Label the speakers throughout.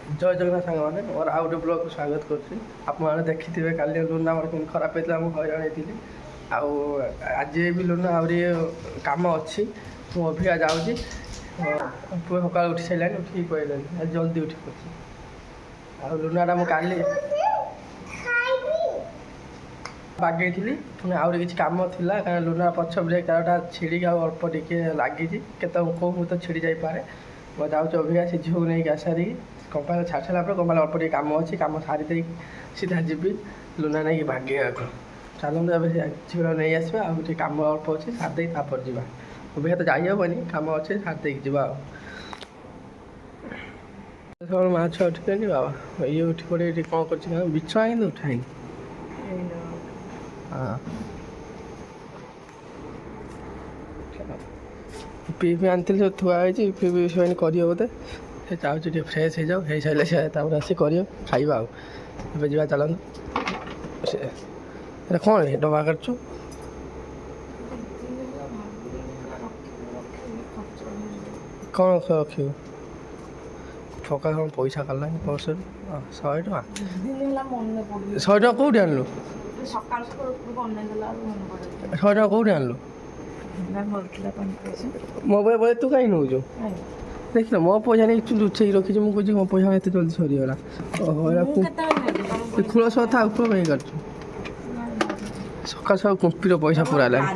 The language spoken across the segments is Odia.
Speaker 1: ଜୟ ଜଗନ୍ନାଥ ସାଙ୍ଗମାନେ, ମୋର ଆଉ ଗୋଟେ ବ୍ଲଗ୍କୁ ସ୍ୱାଗତ କରୁଛି। ଆପଣମାନେ ଦେଖିଥିବେ କାଲି ଲୁନା ଆମର କେମିତି ଖରାପ ହେଇଥିଲା, ମୁଁ ହଇରାଣ ହେଇଥିଲି। ଆଉ ଆଜି ବି ଲୁନା ଆହୁରି କାମ ଅଛି, ମୁଁ ଅଭିକା ଯାଉଛି। ପୁଅ ସକାଳୁ ଉଠି ସାରିଲାଣି, ଉଠିକି କହିଲାଣି ଆଜି ଜଲ୍ଦି ଉଠି ପଡ଼ିଛି। ଆଉ ଲୁନାଟା ମୁଁ କାଲି ବାଗେଇଥିଲି, ପୁଣି ଆହୁରି କିଛି କାମ ଥିଲା କାରଣ ଲୁନା ପଛ ବ୍ରେକ୍ ତାରଟା ଛିଡ଼ିକି ଆଉ ଅଳ୍ପ ଟିକେ ଲାଗିଛି, କେତେବେଳେ କେଉଁ ମୁହୂର୍ତ୍ତ ଛିଡ଼ି ଯାଇପାରେ। ମୁଁ ଯାଉଛି ଅଭିକା ସେ ଝିଅକୁ ନେଇକି ଆସାରିକି କମ୍ପାନୀ ଛାଡ଼ି ସାରିଲା ପରେ କମ୍ପାନୀ ଅଳ୍ପ ଟିକେ କାମ ଅଛି, କାମ ସାରି ଦେଇକି ସିଧା ଯିବି ଲୁନା ନେଇକି ବାଗେଇବାକୁ। ଚାଲନ୍ତୁ ଏବେ ସେ ଝିଅ ନେଇ ଆସିବା, ଆଉ ଟିକେ କାମ ଅଳ୍ପ ଅଛି ସାରି ଦେଇକି ତାପରେ ଯିବା। ଅଭିକା ତ ଯାଇହେବନି, କାମ ଅଛି ସାରି ଦେଇକି ଯିବା। ଆଉ ସକାଳୁ ମା ଛୁଆ ଉଠିଲେଣି ବାବା, ଇଏ ଉଠି ପଡ଼ି ଏଠି କ'ଣ କରୁଛି ନା ବିଛଣା କିନ୍ତୁ ଉଠାଇନି। ହଁ ପିଇ ଆଣିଥିଲି ସବୁ ଥୁଆ ହେଇଛି, ପିଇ ସେମାନେ କରିବ ବୋଧେ। ସେ ଚାହୁଁଛି ଟିକେ ଫ୍ରେଶ୍ ହେଇଯାଉ, ହେଇସାରିଲେ ସେ ତାପରେ ଆସି କରିବ ଖାଇବା। ଆଉ ଏବେ ଯିବା ଚାଲନ୍ତୁ। ସେ ଏଇଟା କ'ଣ ଡବା କାଟୁଛୁ? କ'ଣ ରଖିବୁ? ସକାଳେ କ'ଣ ପଇସା କାଢ଼ିଲାନି ପର୍ସରୁ? 100 ଟଙ୍କା। 100 ଟଙ୍କା କେଉଁଠି ଆଣିଲୁ? 100 ଟଙ୍କା କେଉଁଠି ଆଣିଲୁ? ମୋ ପଇସା ତୁ କାହିଁ ନେଉଛୁ? ଦେଖିଲ ମୋ ପଇସା ନେଇକି ଲୁଚେଇକି ରଖିଛୁ। ମୁଁ କହୁଛି ମୋ ପଇସା ଏତେ ଜଲ୍ଦି ସରିଗଲା। ଓହୋ, ଏଇଟା ଖୁଳ ସହ ଥାଉ, ଖୁଳ ପାଇଁ କାଟୁଛୁ? ସକାଳ ସକାଳୁ କୁମ୍ପିର ପଇସା ପୁରା ହେଲାନି।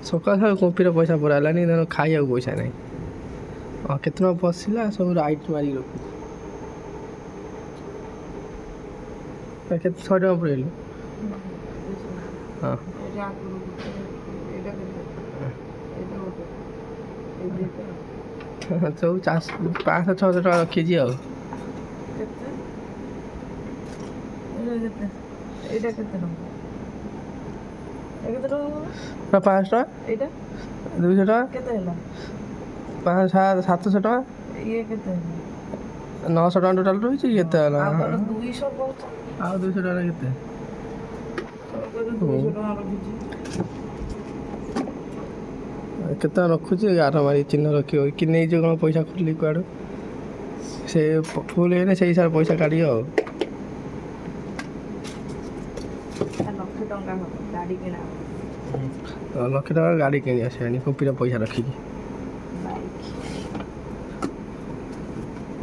Speaker 1: ସକାଳ ସକାଳୁ କୁମ୍ପିର ପଇସା ପୁରା ହେଲାନି, ଖାଇବାକୁ ପଇସା ନାହିଁ। ହଁ, କେତେ ଟଙ୍କା ବସିଲା ସବୁ ରାଇଟ୍ ମାରିକି ରଖୁଛି। କେତେ 100 ଟଙ୍କା ପୁରେଇଲୁ? ହଁ ସବୁ 500-600 ଟଙ୍କା ରଖିଛି। ଆଉ
Speaker 2: ଏଇଟା କେତେ ଟଙ୍କା?
Speaker 1: 500 ଟଙ୍କା,
Speaker 2: ଏଇଟା
Speaker 1: 200 ଟଙ୍କା,
Speaker 2: କେତେ ହେଲା?
Speaker 1: 700 ଟଙ୍କା,
Speaker 2: ଇଏ କେତେ ହେଲା?
Speaker 1: 900 ଟଙ୍କା ଟୋଟାଲ୍ ରହିଛି। କେତେ ହେଲା?
Speaker 2: ଆଉ 200 କହୁଛ?
Speaker 1: ଆଉ 200 ଟଙ୍କା କେତେ?
Speaker 2: 200 ଟଙ୍କା ରଖିଛି।
Speaker 1: କେତେ ଟଙ୍କା ରଖୁଛି? ଗାର ମାରି ଚିହ୍ନ ରଖିବ କି ନେଇଯିବ କ'ଣ ପଇସା ଖୋଲି କୁଆଡ଼ୁ? ସେ ଫୁଲ୍ ହେଇଗଲେ ସେଇ ହିସାବରେ ପଇସା କାଢ଼ିବ। ଆଉ
Speaker 2: 1,00,000 ଟଙ୍କା ହବ ଗାଡ଼ି କିଣା ହବ।
Speaker 1: 1,00,000 ଟଙ୍କା ଗାଡ଼ି କିଣି ଆସିଲାଣି କୁମ୍ପିର ପଇସା ରଖିକି।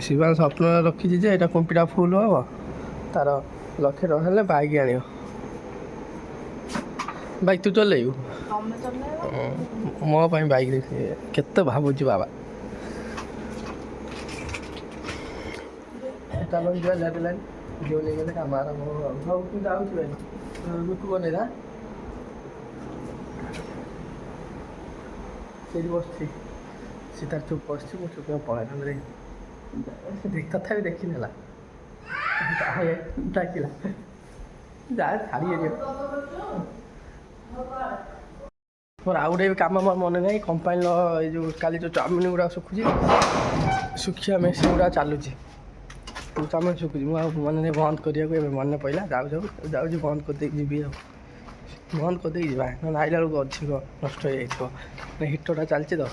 Speaker 1: ଶିବାନ ସ୍ୱପ୍ନ ରଖିଛି ଯେ ଏଇଟା କୁମ୍ପିଟା ଫୁଲ୍ ହେବ, ତାର 1,00,000 ଟଙ୍କା ହେଲେ ବାଇକ୍ ଆଣିବ। ବାଇକ୍ ତୁ ଚଲେଇବୁ?
Speaker 2: ତମେ ଚଲେଇବ?
Speaker 1: ମୋ ପାଇଁ ବାଇକ୍ କେତେ ଭାବୁଛୁ ବାବା। ଚାଲ ଯିବା ଯାଦେଲାଣି, ଝିଅ ନେଇଗଲେ କାମ ଆରମ୍ଭ ହବ। ହଉ ତୁ ଯାଉଛି ଭାଇ, ରୁକୁ ବନେଇଲା ସେଇଠି ବସିଛି। ସେ ତାର ଚୁପ୍ ବସିଛି, ମୁଁ ଚୁପ୍ ପଳେଇଲା। ତଥାପି ଦେଖିନେଲା, ଡାକିଲା ଯା ଛାଡ଼ି ଯିବ। ମୋର ଆଉ ଗୋଟେ ବି କାମ ମୋର ମନେ ନାହିଁ। କମ୍ପାନୀର ଏଇ ଯେଉଁ କାଲି ଯେଉଁ ଚାଉମିନ ଗୁଡ଼ା ଶୁଖୁଛି, ଶୁଖିବା ମେସିନ୍ ଗୁଡ଼ା ଚାଲୁଛି, ଚାଉମିନ ଶୁଖୁଛି। ମୁଁ ଆଉ ମନେ ନାହିଁ ବନ୍ଦ କରିବାକୁ, ଏବେ ମନେ ପଡ଼ିଲା। ଯାଉଛି ବନ୍ଦ କରିଦେଇକି ଯିବି। ଆଉ ବନ୍ଦ କରିଦେଇକି ଯିବା, ନହେଲେ ଆଇଲା ବେଳକୁ ଅଧିକ ନଷ୍ଟ ହେଇଯାଇଥିବ। ହିଟରଟା ଚାଲିଛି ତ,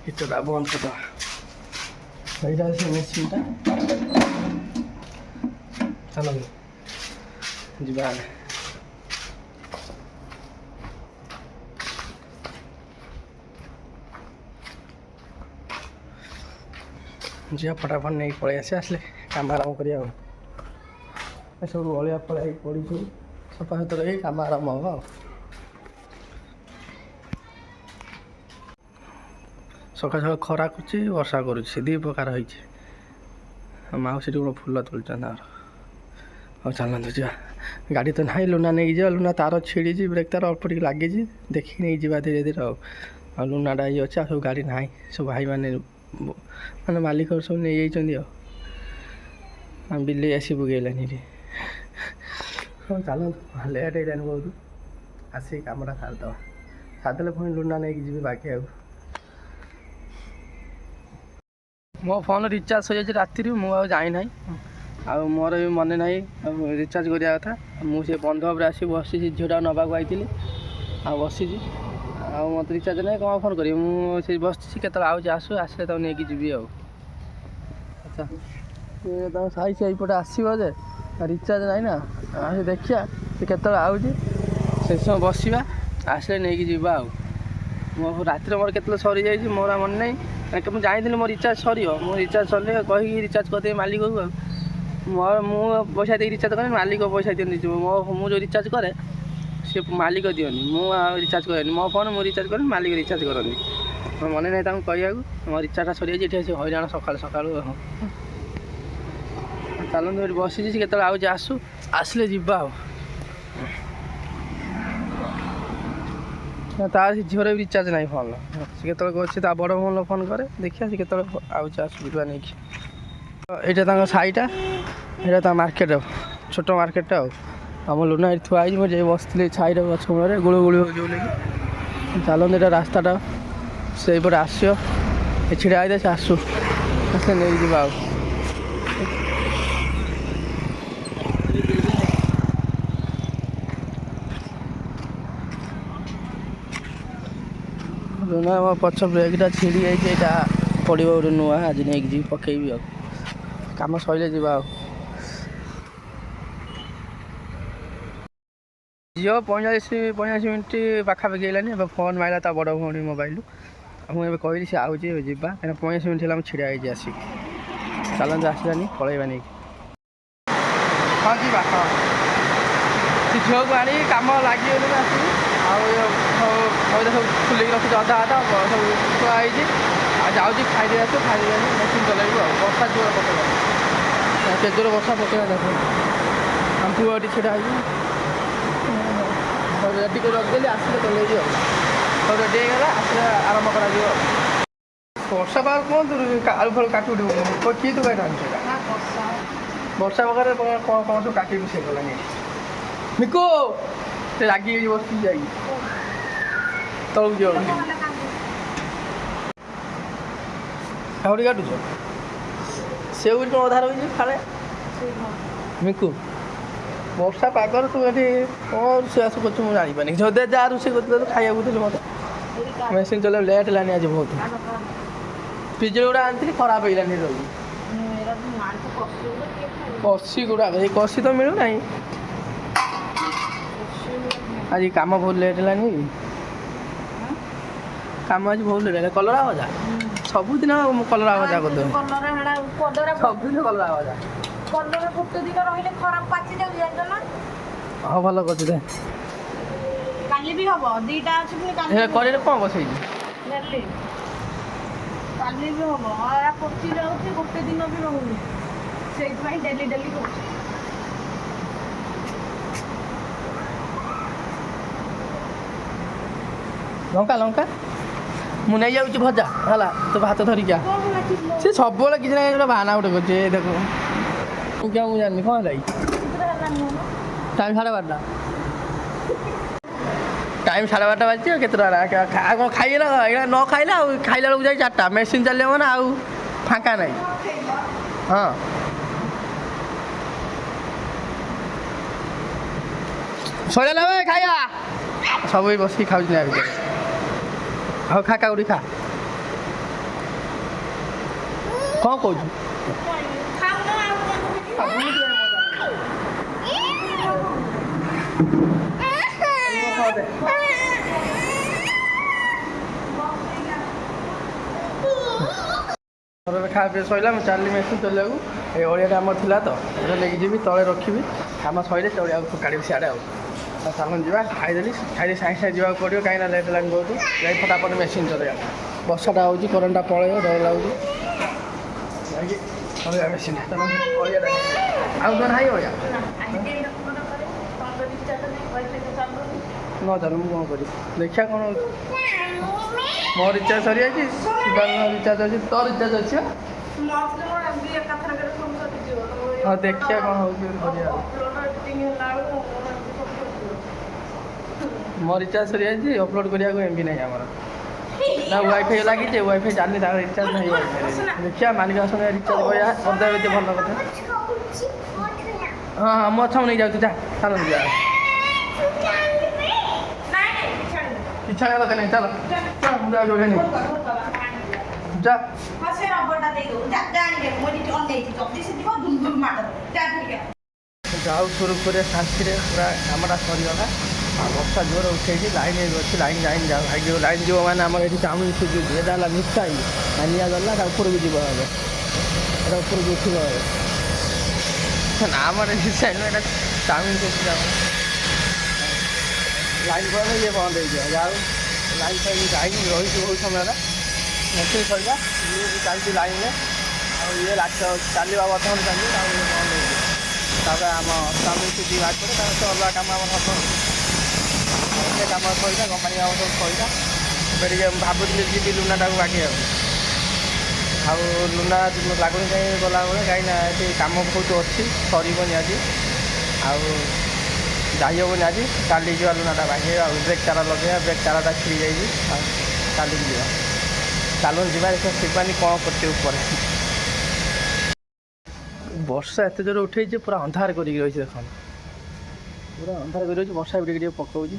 Speaker 1: ହିଟରଟା ବନ୍ଦ କରିଦେବା। ଏଇଟା ସେ ମେସିନ୍ଟା, ଚାଲ ଯିବା। ଝିଅ ଫଟାଫଟ ନେଇକି ପଳେଇ ଆସିଲେ କାମ ଆରମ୍ଭ କରିବା। ଆଉ ଏସବୁ ଅଳିଆ ଫଳିଆ ହେଇକି ପଡ଼ିଛୁ, ସଫା ସୁତୁରା ହେଇକି କାମ ଆରମ୍ଭ ହେବ। ଆଉ ସକାଳୁ ସକାଳୁ ଖରା କରୁଛି, ବର୍ଷା କରୁଛି, ଦୁଇ ପ୍ରକାର ହେଇଛି। ମାଉସୀଟି ଗୋଟେ ଫୁଲ ତୋଳୁଛନ୍ତି ତାଙ୍କର। ହଉ ଚାଲନ୍ତୁ ଯିବା। ଗାଡ଼ି ତ ନାହିଁ, ଲୁନା ନେଇକି ଯିବା। ଲୁନା ତାର ଛିଡ଼ିଛି, ବ୍ରେକ୍ ତାର ଅଳ୍ପ ଟିକେ ଲାଗିଛି, ଦେଖିକି ନେଇକି ଯିବା ଧୀରେ ଧୀରେ। ଆଉ ଲୁନାଟା ଇଏ ଅଛି, ଆଉ ସବୁ ଗାଡ଼ି ନାହିଁ। ସବୁ ଭାଇମାନେ ମାନେ ମାଲିକ ସବୁ ନେଇଯାଇଛନ୍ତି। ଆଉ ବିଲେଇ ଆସି ବୁଗେଇଲାନି ଏଠି। ହଁ ଚାଲନ୍ତୁ, ଲେଟ୍ ହେଇଲାନି ବହୁତ, ଆସିକି କାମଟା ସାରିଦେବା। ସାରିଦେଲେ ପୁଣି ଲୁନା ନେଇକି ଯିବି ବାଗେଇବାକୁ। ମୋ ଫୋନ୍ ରିଚାର୍ଜ ସରିଯାଇଛି ରାତିରୁ, ମୁଁ ଆଉ ଯାଇନାହିଁ। ଆଉ ମୋର ବି ମନେ ନାହିଁ ରିଚାର୍ଜ କରିବା କଥା। ମୁଁ ସେ ବନ୍ଧ ଉପରେ ଆସି ବସିଛି, ଝିଅଟାକୁ ନେବାକୁ ଆଇଥିଲି, ଆଉ ବସିଛି। ଆଉ ମୋତେ ରିଚାର୍ଜ ନାହିଁ, କ'ଣ ଫୋନ୍ କରିବି? ମୁଁ ସେଇ ବସିଛି, କେତେବେଳେ ଆଉଛି ଆସିଲେ ତାକୁ ନେଇକି ଯିବି। ଆଉ କଥା ତମ ସାଇ ସେ ଏଇପଟେ ଆସିବ ଯେ ରିଚାର୍ଜ ନାହିଁ ନା ଆସି ଦେଖିବା ସେ କେତେବେଳେ ଆଉଛି ସେ ସମୟ ବସିବା ଆସିଲେ ନେଇକି ଯିବା ଆଉ ମୋ ରାତିରେ ମୋର କେତେବେଳେ ସରିଯାଇଛି ମୋର ମନେ ନାହିଁ ମୁଁ ଜାଣିଥିଲି ମୋ ରିଚାର୍ଜ ସରିବ ମୁଁ ରିଚାର୍ଜ ସରିଲେ କହିକି ରିଚାର୍ଜ କରିଦେବି ମାଲିକକୁ ଆଉ ମୁଁ ପଇସା ଦେଇକି ରିଚାର୍ଜ କରେ ମାଲିକ ପଇସା ଦିଅନ୍ତି ମୁଁ ଯେଉଁ ରିଚାର୍ଜ କରେ ସେ ମାଲିକ ଦିଅନ୍ତି ମୁଁ ଆଉ ରିଚାର୍ଜ କରେନି ମୋ ଫୋନ୍ ମୁଁ ରିଚାର୍ଜ କରେନି ମାଲିକ ରିଚାର୍ଜ କରନ୍ତି ମୋ ମନେ ନାହିଁ ତାଙ୍କୁ କହିବାକୁ ମୋ ରିଚାର୍ଜଟା ସରିଯାଇଛି ଏଠି ଆସି ହଇରାଣ ସକାଳୁ ଚାଲନ୍ତୁ ଏଠି ବସିଛି ସେ କେତେବେଳେ ଆଉଛି ଆସିଲେ ଯିବା ଆଉ ତାର ସେ ଝିଅର ବି ରିଚାର୍ଜ ନାହିଁ ଫୋନ୍ ସେ କେତେବେଳେ କରୁଛି ତା ବଡ଼ ଫୋନ୍ର ଫୋନ୍ କରେ ଦେଖିବା ସେ କେତେବେଳେ ଆଉଛି ଯିବା ନେଇକି ଏଇଟା ତାଙ୍କ ସାଇଟା ଏଇଟା ତା ମାର୍କେଟ ଛୋଟ ମାର୍କେଟଟା ଆଉ ଆମ ଲୁନା ଏଠି ଥୁଆ ହେଇଛି ମୁଁ ଯାଇ ବସିଥିଲି ଛାଇର ଗଛ ମୂଳରେ ଗୁଳୁଗୁଳି ହେଉଛି ବୋଲିକି ଚାଲନ୍ତୁ ଏଇଟା ରାସ୍ତାଟା ସେଇପଟେ ଆସିବ ଏ ଛିଡ଼ା ହେଇଥାଏ ସେ ଆସିଲେ ନେଇକି ଯିବା ଆଉ ଲୁନା ମୋ ପଛ ବ୍ରେକ୍ଟା ଛିଡ଼ି ଯାଇଛି ଏଇଟା ପଡ଼ିବ ଗୋଟେ ନୂଆ ଆଜି ନେଇକି ଯିବି ପକେଇବି ଆଉ କାମ ସରିଲେ ଯିବା ଆଉ ଝିଅ 45 ମିନିଟ୍ ପାଖାପାଖି ହେଲାନି ଏବେ ଫୋନ୍ ମାରିଲା ତା ବଡ଼ ଭଉଣୀ ମୋବାଇଲରୁ ମୁଁ ଏବେ କହିଲି ସେ ଆଉଛି ଏବେ ଯିବା କାହିଁକିନା 45 ମିନିଟ୍ ହେଲା ମୁଁ ଛିଡ଼ା ହେଇଛି ଆସିକି ଚାଲନ୍ତୁ ଆସିଲାନି ପଳେଇବା ନେଇକି ହଁ ଯିବା ହଁ ସେ ଝିଅକୁ ଆଣି କାମ ଲାଗିଗଲେ ଆସିବି ଆଉ ସବୁ ଖୋଲିକି ରଖିଛି ଅଧା ସବୁ ଥୁଆ ହେଇଛି ଆଉ ଯାଉଛି ଖାଇଦେଇ ଆସିବ ଖାଇଦେଇ ଆସି ମେସିନ୍ ଚଲାଇବୁ ଆଉ ବର୍ଷା ଜୋର ପକେଇବା କେତେ ଜୋର ବର୍ଷା ପକେଇବା ଦେଖ ଆମ ପୁଅ ଏଠି ଛିଡ଼ା ହେଇଛି ରେଡ଼ି କରି ରଖିଦେଲି ଆସିଲେ ଚଲେଇବି ଆଉ ସବୁ ରେଡ଼ି ହେଇଗଲା ଆସିଲେ ଆରମ୍ଭ କରାଯିବ ଆଉ ବର୍ଷା ପାଗ କୁହନ୍ତୁ ଆଳୁ ଫାଳୁ କାଟି ଉଠିବ କିଏ ତୁ କାଟି ଆଣିଛୁ ବର୍ଷା ପାଗରେ କ'ଣ ସବୁ କାଟିକି ସେ ଗଲାନି ମିକୁ ସେ ରାଗିକି ବସିକି ଯାଇକି ତଳକୁ ଯିବ କାଉଡ଼ି କାଟୁଛ ସେଉ କ'ଣ ଅଧା ରହିଛି ଖାଳେ ମିକୁ ବର୍ଷା ପାଗରେ ତୁ ଏଠି କ'ଣ ରୋଷେଇବାସ କରୁଛୁ ମୁଁ ଜାଣିପାରୁନି ଯଦି ଯାହା ରୋଷେଇ କରୁଥିଲୁ ଖାଇବାକୁ ଦେଲୁ ମୋତେ ମେସିନ୍ ଚଲେଇବାକୁ ଲେଟ୍ ହେଲାନି ଆଜି ବହୁତ ପିଜୁଳି ଗୁଡ଼ା ଆଣିଥିଲି ଖରାପ ହେଇଗଲାନି ରହିକି କଷି ଗୁଡ଼ାକ ଏଇ କଷି ତ ମିଳୁନାହିଁ ଆଜି କାମ ବହୁତ ଲେଟ୍ ହେଲାନି କାମ ଆଜି ବହୁତ ଲେଟ୍ ହେଲା କଲରା ଭଜା ସବୁଦିନ କଲରା ଭଜା କରିଦେବୁ ସବୁଦିନ କଲରା ଭଜା ହଁ ଭଲ କରୁଛୁ ଦେ
Speaker 2: କାଲି ବି ହବ ଦିଟା ଅଛି ପୁଣି
Speaker 1: କରେଇରେ କ'ଣ ବସେଇଛି
Speaker 2: କାଲି ବି ହବ ଏରା ପଚି ଯାଉଛି ଗୋଟେ ଦିନ ବି ରହୁନି ସେଇଥିପାଇଁ ଡେଲି କରୁଛି
Speaker 1: ଲଙ୍କା ମୁଁ ନେଇଯାଉଛି ଭଜା ହେଲା ତୁ ଭାତ ଧରିକି ସେ ସବୁବେଳେ କିଛି ନା କିଛି ବାହାନା ଗୋଟେ କରୁଛି ଏ ଦେଖ ମୁଁ ଜାଣିନି କ'ଣ ହେଲା ଟାଇମ୍ 12:30 ଟାଇମ୍ 12:30 ବାଜିଛି ଆଉ କେତେ ଟଙ୍କା କ'ଣ ଖାଇଲା ଏଇଟା ନ ଖାଇଲା ଆଉ ଖାଇଲା ବେଳକୁ ଯାଇ 4ଟା ମେସିନ୍ ଚାଲିବ ନା ଆଉ ଫାଙ୍କା ନାହିଁ ହଁ ସରିଲା ନା ଭାଇ ଖାଇବା ସବୁ ବସିକି ଖାଉଛି ନା ଭିତରେ ହଉ ଖା କାଉଡ଼ି ଖା କ'ଣ କହୁଛୁ ଖାଇବା ପିଇବା ସରିଲା ମୁଁ ଚାଲିଲି ମେସିନ୍ ଚଲେଇବାକୁ ଏ ଅଳିଆଟା ଆମର ଥିଲା ତ ଏଟା ନେଇକି ଯିବି ତଳେ ରଖିବି କାମ ସରିଲେ ଚଳିବାକୁ କାଢ଼ିବି ସିଆଡ଼େ ଆଉ ଚାଲନ୍ତୁ ଯିବା ଖାଇଦେଲି ସାଙ୍ଗେ ସାଙ୍ଗେ ଯିବାକୁ ପଡ଼ିବ କାହିଁକିନା ଲେଟ୍ ହେଲାଣି ବହୁତ ଯାଇ ଫଟାଫଟ ମେସିନ୍ ଚଲେଇବା ବର୍ଷାଟା ହେଉଛି କରେଣ୍ଟଟା ପଳେଇବ ଡର ଲାଗୁଛି ଯାଇକି ଚଲେଇବା ମେସିନ୍ଟା ଅଳିଆଟା ଆଉ ତ ନାହିଁ ଅଳିଆ ନ ଚାଲୁ ମୁଁ କ'ଣ କରିବି ଦେଖିବା କ'ଣ ହେଉଛି ମୋ ରିଚାର୍ଜ ସରିଯାଇଛି ଶିବାନର ରିଚାର୍ଜ ଅଛି ତୋ ରିଚାର୍ଜ ଅଛି ହଁ ଦେଖିବା କ'ଣ ହେଉଛି କରିବା ମୋ ରିଚାର୍ଜ ସରିଯାଇଛି ଅପଲୋଡ଼ କରିବାକୁ ଏମ୍ବି ନାହିଁ ଆମର ନା ୱାଇଫାଇ ଲାଗିଛି ୱାଇଫାଇ ଚାଲିନି ତାର ରିଚାର୍ଜ ନାହିଁ ୱାଇଫାଇ ଦେଖିବା ମାଲିକ ଆସନେ ରିଚାର୍ଜ କରିବା କରିଦେବେ ଏତେ ଭଲ କଥା ହଁ ହଁ ମୁଁ ଅଛ ମୁଁ ନେଇଯାଉଛି ଯା ଚାଲନ୍ତୁ ଯା ଇଚ୍ଛା ଦରକାର ନାହିଁ ଚାଲ ମୁଁ ଯାଉଛି ଯା
Speaker 2: ହେଇଛି ଯଦି ସେ ଯିବ ଦୁମ ଦୁମ ମାଡ଼
Speaker 1: ଯାଉ ସୁରୁଖୁରୁରେ ଶାନ୍ତିରେ ପୁରା କାମଟା ସରିଗଲା। ବର୍ଷା ଜୋର ଉଠେଇଛି, ଲାଇନ୍ ଅଛି, ଲାଇନ୍ ଯାଉ ଭାଗ୍ୟ ଲାଇନ୍ ଯିବ ମାନେ ଆମର ଏଠି ଚାଉମିନ ସୁଝୁଛି। ଏଇଟା ହେଲା ମିସାଇଲ, ନିଆଁ ଗଲା ତା ଉପରକୁ ଯିବ ଏବେ, ଏଇଟା ଉପରକୁ ଉଠିବ ଏବେ। ନା ଆମର ମିସାଇଲ ଏଇଟା ଚାଉମିନ ସୁଝୁଛି। ଲାଇନ୍ ପଳେଇଲେ ଇଏ ବନ୍ଦ ହେଇଯିବ। ଯାଉ ଲାଇନ୍ ଫାଇନ୍ ଯାଇନି, ରହିଛି ବହୁତ ସମୟଟା ମେସିନ୍ ସରିଲା, ଇଏ ବି ଚାଲିଛି ଲାଇନ୍ରେ। ଆଉ ଇଏ ଚାଲିବ ବର୍ତ୍ତମାନ ଚାଲିବ, ଆଉ ଇଏ ବନ୍ଦ ହେଇଯିବ। ତାପରେ ଆମ ଚାଉମିନ ସୁଝି ବାହାର ପରେ ତାପରେ ତ ଅଲଗା କାମ ଆମର ହେବ। ସେ କାମ ସରିଲା, କମ୍ପାନୀ କାମ ସବୁ ସରିଲା। ଏବେ ଟିକେ ଭାବୁଥିଲି ଯିବି ଲୁନାଟାକୁ ବାଗେଇବାକୁ। ଆଉ ଲୁନା ଲାଗୁନି କାହିଁ ଗଲାବେଳେ, କାହିଁକିନା ଏଠି କାମ ବହୁତ ଅଛି, ସରିବନି ଆଜି। ଆଉ ଯାଇ ହେବନି ଆଜି, କାଲି ଯିବା ଲୁନାଟା ବାଗେଇବା। ଆଉ ବ୍ରେକ୍ ତାର ଲଗେଇବା, ବ୍ରେକ୍ ତାରଟା ଛିଡ଼ି ଯାଇଛି। ଆଉ କାଲିକି ଯିବା, ଚାଲୁନି ଯିବା ଦେଖିବା ଶିବାନୀ କ'ଣ କରୁଛି ଉପରେ। ବର୍ଷା ଏତେ ଜୋରେ ଉଠେଇଛି, ପୁରା ଅନ୍ଧାର କରିକି ରହିଛି ଦେଖନ୍ତୁ, ପୁରା ଅନ୍ଧାର କରି ରହିଛି। ବର୍ଷା ବି ଟିକେ ଟିକେ ପକାଉଛି,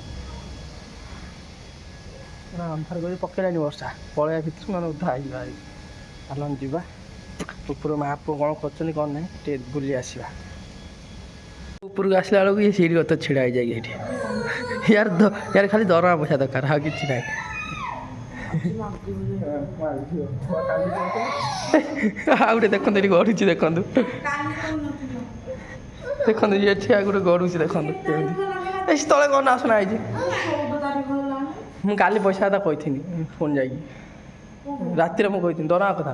Speaker 1: ପୁରା ଅନ୍ଧାର କରି ପକେଇଲାନି ବର୍ଷା। ପଳେଇବା ଭିତରୁ ନହେଲେ ଉଧା ହେଇଯିବା। ଚାଲନ୍ତୁ ଯିବା ଉପରୁ, ମା ପୁଅ କ'ଣ କରୁଛନ୍ତି କ'ଣ ନାହିଁ ଟିକେ ବୁଲି ଆସିବା। ଉପରକୁ ଆସିଲା ବେଳକୁ ଇଏ ସିଡ଼ି କଥା ଛିଡ଼ା ହେଇଯାଇକି ଏଠି। ୟାର ଖାଲି ଦରମା ପଇସା ଦରକାର, ଆଉ କିଛି ନାହିଁ। ଆଉ ଗୋଟେ ଦେଖନ୍ତୁ ଏଠି ଗଡ଼ୁଛି, ଦେଖନ୍ତୁ ଦେଖନ୍ତୁ ଇଏ ଠିଆ ଗୋଟେ ଗଡ଼ୁଛି, ଦେଖନ୍ତୁ କେମିତି। ଏ ତଳେ କ'ଣ ଆସନା ହେଇଛି। ମୁଁ କାଲି ପଇସା କଥା କହିଥିଲି, ଫୋନ୍ ଯାଇକି ରାତିରେ ମୁଁ କହିଥିଲି ଦରମା କଥା।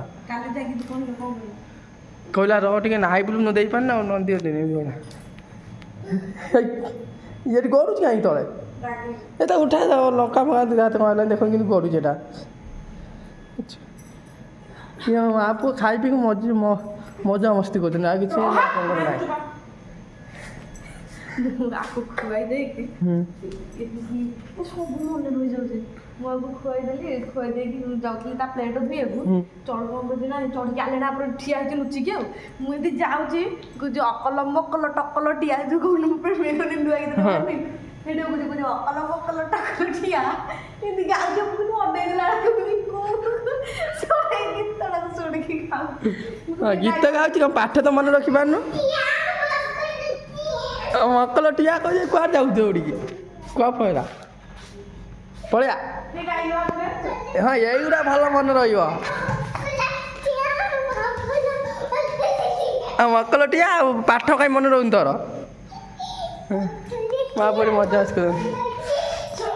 Speaker 1: କହିଲା ରହ ଟିକେ ନାହିଁ ବୋଲି ମୁଁ ଦେଇପାରିନି, ଆଉ ନ ଦିଅନ୍ତିନି। ଇଏଠି ଗଡ଼ୁଛି କାହିଁକି ତଳେ, ଏଟା ଉଠା ଲଙ୍କା ଫଙ୍କା ହାତ ମାରିଲାନି, ଦେଖ କିନ୍ତୁ ଗଡ଼ୁଛି ଏଟା। ମା ପୁଅ ଖାଇ ପିଇକି ମଜା ମସ୍ତି କରୁଛନ୍ତି, ଆଉ କିଛି ନାହିଁ।
Speaker 2: ଆକୁ ଖୁଆଇ ଦେଇକି ସବୁ ମନେ ରହିଯାଉଛି। ମୁଁ ଆକୁ ଖୁଆଇ ଦେଇକି ଯାଉଥିଲି ତା ପ୍ଲେଟ୍ ଧୋଇବାକୁ, ଚଢ଼ ଦିନ ଚଢ଼ିକି ଆଲେଣା ଉପରେ ଠିଆ ହେଇଛି ଲୁଚିକି। ଆଉ ମୁଁ ଏମିତି ଯାଉଛି, ଯୋଉ ଅକଲ ମକଲ ଟକଲ ଟିଆ ଯୋଉ କହୁନି ନୂଆ ଗୀତ ସେଇଟା କହୁଛି ଅକଲ ମକଲ ଟକଲ ଠିଆ, ଏମିତି ଗାଉଛି। ଅନେଇଲା ଗୀତଟାକୁ ଶୁଣିକି
Speaker 1: ଗୀତ ଗାଉଛି କ'ଣ, ପାଠ ତ ମନେ ରଖିପାରୁନୁ। ମକଲ ଟିଆ କହୁଛି, କୁଆଡ଼େ ଯାଉଛି ଦୌଡ଼ିକି, କୁଆ ପଳେଇଲା ପଳେଇଆ। ହଁ ଏଇଗୁଡ଼ା ଭଲ ମନେ ରହିବ। ଆଉ ମକଲ ଟିଆ, ଆଉ ପାଠ କାହିଁ ମନେ ରହୁନି ତୋର। ମା ପୁଅ ମଜା ଆସି କରନ୍ତୁ,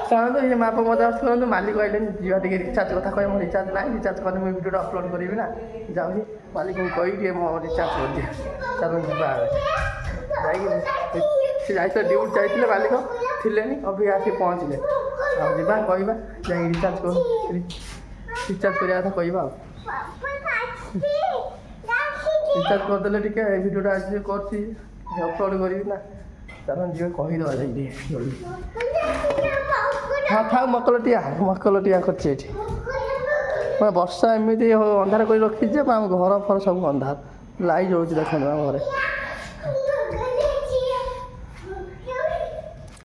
Speaker 1: ଚାଲନ୍ତୁ ଇଏ ମା ପୁଅ ମଜା ଆସି କରନ୍ତୁ। ମାଲିକ କହିଲେନି ଯିବା ଟିକେ ରିଚାର୍ଜ କଥା କହିବେ, ମୋ ରିଚାର୍ଜ ନାହିଁ, ରିଚାର୍ଜ କଲେ ମୁଁ ଭିଡ଼ିଓଟା ଅପଲୋଡ଼ କରିବି ନା। ଯାଉଛି ମାଲିକଙ୍କୁ କହିକି ଟିକେ ମୋ ରିଚାର୍ଜ କରିଦିଏ। ଚାଲନ୍ତୁ ଯିବା ଯାଇକି, ସେ ଯାଇଥିଲେ ଡ୍ୟୁଟି ଯାଇଥିଲେ, ମାଲିକ ଥିଲେନି, ଅବିକା ଆସିକି ପହଞ୍ଚିଲେ। ଆଉ ଯିବା କହିବା ଯାଇକି ରିଚାର୍ଜ କରିବା କଥା କହିବା। ଆଉ ରିଚାର୍ଜ କରିଦେଲେ ଟିକେ ଭିଡ଼ିଓଟା ଆଜି କରୁଛି ଅପଲୋଡ଼ କରିବି ନା। ଚାଲନ୍ତୁ ଯିବେ କହିଦେବା ଯାଇକି ଜଲ୍ଦି। ହଁ ଥାଉ, ମକଲଟିଆ କରିଛି ଏଠି। ବର୍ଷା ଏମିତି ଅନ୍ଧାର କରି ରଖିଛି ଯେ ଆମ ଘର ଫର ସବୁ ଅନ୍ଧାର, ଲାଇଟ୍ ଜଳୁଛି ଦେଖନ୍ତୁ ଆମ ଘରେ।